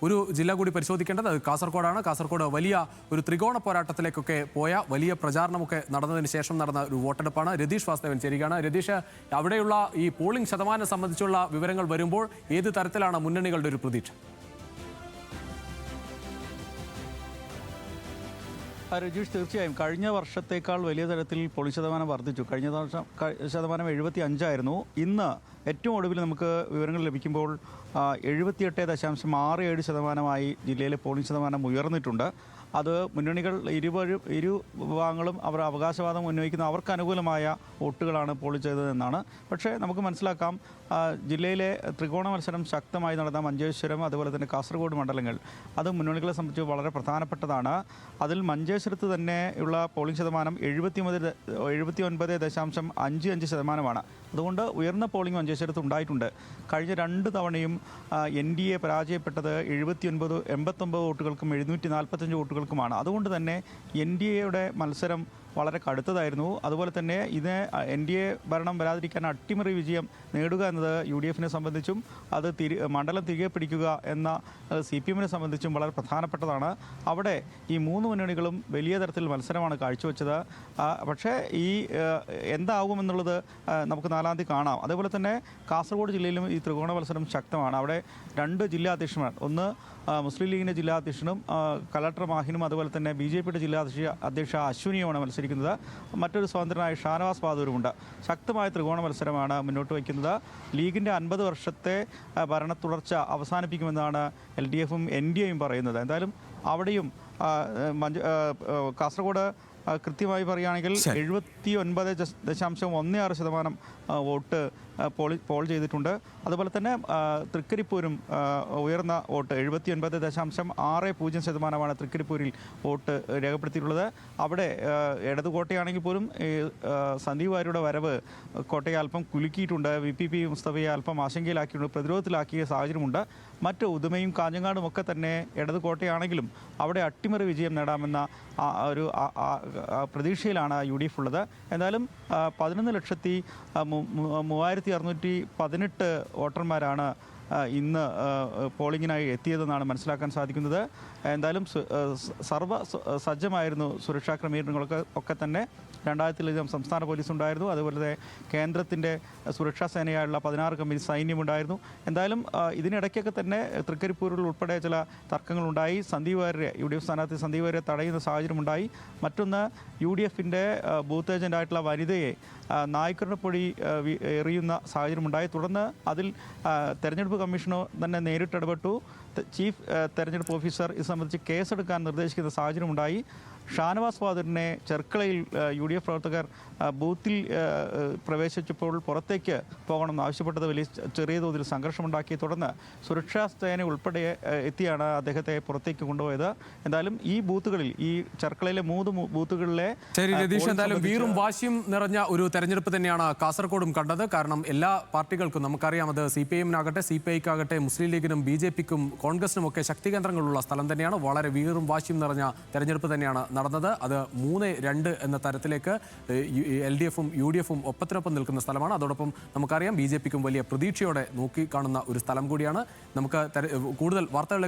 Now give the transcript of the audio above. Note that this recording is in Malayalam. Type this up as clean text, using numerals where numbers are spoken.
ഒരു ജില്ല കൂടി പരിശോധിക്കേണ്ടത് അത് കാസർഗോഡാണ്. കാസർഗോഡ് വലിയ ഒരു ത്രികോണ പോരാട്ടത്തിലേക്കൊക്കെ പോയ വലിയ പ്രചാരണമൊക്കെ നടന്നതിന് ശേഷം നടന്ന ഒരു വോട്ടെടുപ്പാണ്. രതീഷ് വാസ്തവൻ ചേരുകയാണ്. രതീഷ്, അവിടെയുള്ള ഈ പോളിംഗ് ശതമാനം സംബന്ധിച്ചുള്ള വിവരങ്ങൾ വരുമ്പോൾ ഏത് തരത്തിലാണ് മുന്നണികളുടെ ഒരു പ്രതീക്ഷ? രജീഷ്, തീർച്ചയായും കഴിഞ്ഞ വർഷത്തേക്കാൾ വലിയ തരത്തിൽ പോളിംഗ് ശതമാനം വർദ്ധിച്ചു. കഴിഞ്ഞ വർഷം ശതമാനം 75ആയിരുന്നു. ഇന്ന് ഏറ്റവും ഒടുവിൽ നമുക്ക് വിവരങ്ങൾ ലഭിക്കുമ്പോൾ 78.67% ജില്ലയിലെ പോളിംഗ് ശതമാനം ഉയർന്നിട്ടുണ്ട്. അത് മുന്നണികൾ ഇരു വിഭാഗങ്ങളും അവർ അവകാശവാദം ഉന്നയിക്കുന്ന അവർക്ക് അനുകൂലമായ വോട്ടുകളാണ് പോൾ ചെയ്തതെന്നാണ്. പക്ഷേ നമുക്ക് മനസ്സിലാക്കാം, ജില്ലയിലെ ത്രികോണ മത്സരം ശക്തമായി നടന്ന മഞ്ചേശ്വരം അതുപോലെ തന്നെ കാസർഗോഡ് മണ്ഡലങ്ങൾ അത് മുന്നണികളെ സംബന്ധിച്ച് വളരെ പ്രധാനപ്പെട്ടതാണ്. അതിൽ മഞ്ചേശ്വരത്ത് തന്നെ ഉള്ള പോളിംഗ് ശതമാനം 79.55%. അതുകൊണ്ട് ഉയർന്ന പോളിംഗ് മഞ്ചേശ്വരത്ത് ഉണ്ടായിട്ടുണ്ട്. കഴിഞ്ഞ 2 തവണയും NDA പരാജയപ്പെട്ടത് 89 വോട്ടുകൾക്കും 745 വോട്ടുകൾക്കുമാണ്. അതുകൊണ്ട് തന്നെ NDAയുടെ മത്സരം വളരെ കടുത്തതായിരുന്നു. അതുപോലെ തന്നെ NDA ഭരണം വരാതിരിക്കാൻ അട്ടിമറി വിജയം നേടുക എന്നത് UDFനെ സംബന്ധിച്ചും അത് മണ്ഡലം തിരികെ പിടിക്കുക എന്ന CPMനെ സംബന്ധിച്ചും വളരെ പ്രധാനപ്പെട്ടതാണ്. അവിടെ ഈ 3 മുന്നണികളും വലിയ തരത്തിൽ മത്സരമാണ് കാഴ്ചവെച്ചത്. പക്ഷേ എന്താകുമെന്നുള്ളത് നമുക്ക് 4-ാം തീയതി കാണാം. അതേപോലെ തന്നെ കാസർഗോഡ് ജില്ലയിലും ഈ ത്രികോണ മത്സരം ശക്തമാണ്. അവിടെ 2 ജില്ലാ അധ്യക്ഷന്മാർ, ഒന്ന് മുസ്ലിം ലീഗിൻ്റെ ജില്ലാ അധ്യക്ഷനും കളക്ടർ മാഹിനും അതുപോലെ തന്നെ BJPയുടെ ജില്ലാ അധ്യക്ഷ അശ്വിനിയുമാണ് മത്സരിക്കുന്നത്. മറ്റൊരു സ്വതന്ത്രനായ ഷാനവാസ് ബഹാദൂറുമുണ്ട്. ശക്തമായ ത്രികോണ മത്സരമാണ് മുന്നോട്ട് വയ്ക്കുന്നത്. ലീഗിൻ്റെ 50 വർഷത്തെ ഭരണ തുടർച്ച അവസാനിപ്പിക്കുമെന്നാണ് LDFും NDAയും പറയുന്നത്. എന്തായാലും അവിടെയും കാസർഗോഡ് കൃത്യമായി പറയുകയാണെങ്കിൽ 79.16% വോട്ട് പോൾ ചെയ്തിട്ടുണ്ട്. അതുപോലെ തന്നെ തൃക്കരിപ്പൂരും ഉയർന്ന വോട്ട് 79.60% തൃക്കരിപ്പൂരിൽ വോട്ട് രേഖപ്പെടുത്തിയിട്ടുള്ളത്. അവിടെ ഇടത് കോട്ടയാണെങ്കിൽ പോലും സന്ദീപ് വാര്യരുടെ വരവ് കോട്ടയെ അല്പം കുലുക്കിയിട്ടുണ്ട്. VPP മുസ്തഫയെ അല്പം ആശങ്കയിലാക്കിയിട്ടുണ്ട്, പ്രതിരോധത്തിലാക്കിയ സാഹചര്യമുണ്ട്. മറ്റ് ഉദുമയും കാഞ്ഞങ്ങാടും ഒക്കെ തന്നെ ഇടത് കോട്ടയാണെങ്കിലും അവിടെ അട്ടിമറി വിജയം നേടാമെന്ന ഒരു പ്രതീക്ഷയിലാണ് UDF ഉള്ളത്. എന്തായാലും 11,3618 വോട്ടർമാരാണ് ഇന്ന് പോളിംഗിനായി എത്തിയതെന്നാണ് മനസ്സിലാക്കാൻ സാധിക്കുന്നത്. എന്തായാലും സജ്ജമായിരുന്നു സുരക്ഷാ ക്രമീകരണങ്ങളൊക്കെ തന്നെ. 2000-ലധികം സംസ്ഥാന പോലീസ് ഉണ്ടായിരുന്നു. അതുപോലെ തന്നെ കേന്ദ്രത്തിൻ്റെ സുരക്ഷാ സേനയായുള്ള 16 കമ്പനി സൈന്യമുണ്ടായിരുന്നു. എന്തായാലും ഇതിനിടയ്ക്കൊക്കെ തന്നെ തൃക്കരിപ്പൂരിൽ ഉൾപ്പെടെ ചില തർക്കങ്ങളുണ്ടായി. സന്ദീപ് വാര്യരെ, UDF സ്ഥാനാർത്ഥി സന്ദീപ് വാര്യരെ തടയുന്ന സാഹചര്യമുണ്ടായി. മറ്റൊന്ന് UDFൻ്റെ ബൂത്ത് ഏജൻ്റായിട്ടുള്ള വനിതയെ നായ്ക്കരുടെ പൊടി എറിയുന്ന സാഹചര്യമുണ്ടായി. തുടർന്ന് അതിൽ തെരഞ്ഞെടുപ്പ് കമ്മീഷനോ തന്നെ നേരിട്ട് ഇടപെട്ടു. ചീഫ് തെരഞ്ഞെടുപ്പ് ഓഫീസർ ഇത് സംബന്ധിച്ച് കേസെടുക്കാൻ നിർദ്ദേശിക്കുന്ന സാഹചര്യമുണ്ടായി. ഷാനവാസ് ബഹാദൂറിനെ ചെർക്കളയിൽ UDF പ്രവർത്തകർ ബൂത്തിൽ പ്രവേശിച്ചപ്പോൾ പുറത്തേക്ക് പോകണമെന്ന് ആവശ്യപ്പെട്ടത് വലിയ ചെറിയ തോതിൽ സംഘർഷമുണ്ടാക്കി. തുടർന്ന് സുരക്ഷാ സേന ഉൾപ്പെടെ എത്തിയാണ് അദ്ദേഹത്തെ പുറത്തേക്ക് കൊണ്ടുപോയത്. എന്തായാലും ഈ ബൂത്തുകളിൽ, ഈ ചെർക്കളയിലെ 3 ബൂത്തുകളിലെ എന്തായാലും വീറും വാശിയും നിറഞ്ഞ ഒരു തെരഞ്ഞെടുപ്പ് തന്നെയാണ് കാസർഗോഡും കണ്ടത്. കാരണം എല്ലാ പാർട്ടികൾക്കും നമുക്കറിയാം, അത് CPIM-നാകട്ടെ CPI-ക്കാകട്ടെ മുസ്ലിം ലീഗിനും BJPക്കും കോൺഗ്രസിനും ഒക്കെ ശക്തി കേന്ദ്രങ്ങളുള്ള സ്ഥലം തന്നെയാണ്. വളരെ വീറും വാശിയും നിറഞ്ഞ തെരഞ്ഞെടുപ്പ് തന്നെയാണ് നടന്നത്. അത് 3-2 എന്ന തരത്തിലേക്ക് LDFും UDFും ഒപ്പത്തിനൊപ്പം നിൽക്കുന്ന സ്ഥലമാണ്. അതോടൊപ്പം നമുക്കറിയാം BJPക്കും വലിയ പ്രതീക്ഷയോടെ നോക്കി കാണുന്ന ഒരു സ്ഥലം കൂടിയാണ്. നമുക്ക് കൂടുതൽ വാർത്തകൾ